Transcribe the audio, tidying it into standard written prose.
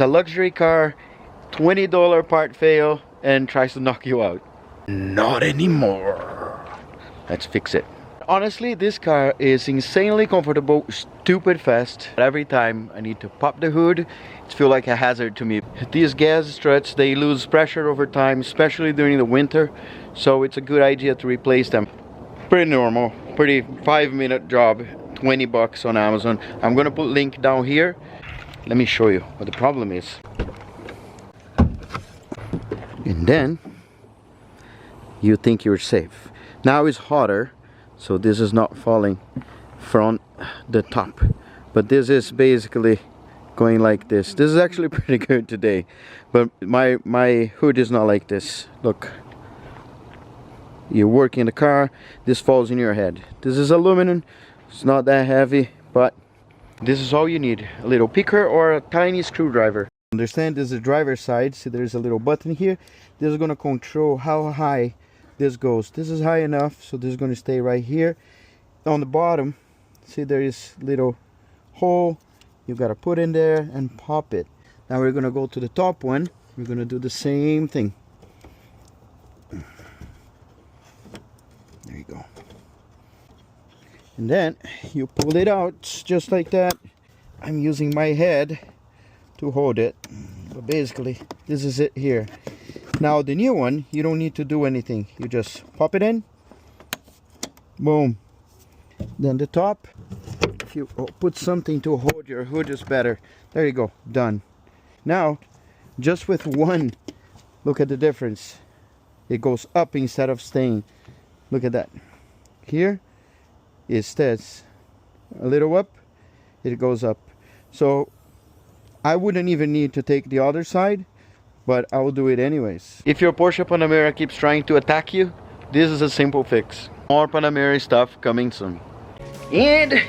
A luxury car, $20 part fail and tries to knock you out. Not anymore. Let's fix it. Honestly, this car is insanely comfortable, stupid fast. Every time I need to pop the hood, it feels like a hazard to me. These gas struts, they lose pressure over time, especially during the winter. So it's a good idea to replace them. Pretty normal, pretty 5-minute job, 20 bucks on Amazon. I'm gonna put link down here. Let me show you what the problem is. And then you think you're safe. Now it's hotter, so this is not falling from the top, but this is basically going like this. This is actually pretty good today, but my hood is not like this. Look, you work in the car, this falls in your head. This is aluminum, it's not that heavy, but this is all you need, a little picker or a tiny screwdriver. Understand, this is the driver's side. See, there's a little button here. This is going to control how high this goes. This is high enough, so this is going to stay right here. On the bottom, see, there is little hole. You got to put in there and pop it. Now we're going to go to the top one. We're going to do the same thing. There you go. And then you pull it out just like that. I'm using my head to hold it, but basically this is it here. Now the new one, you don't need to do anything. You just pop it in, boom. Then the top, if you put something to hold your hood, is better. There you go, done. Now just with one, look at the difference. It goes up instead of staying. Look at that. Here it stays a little up, it goes up. So I wouldn't even need to take the other side, but I will do it anyways. If your Porsche Panamera keeps trying to attack you, this is a simple fix. More Panamera stuff coming soon. And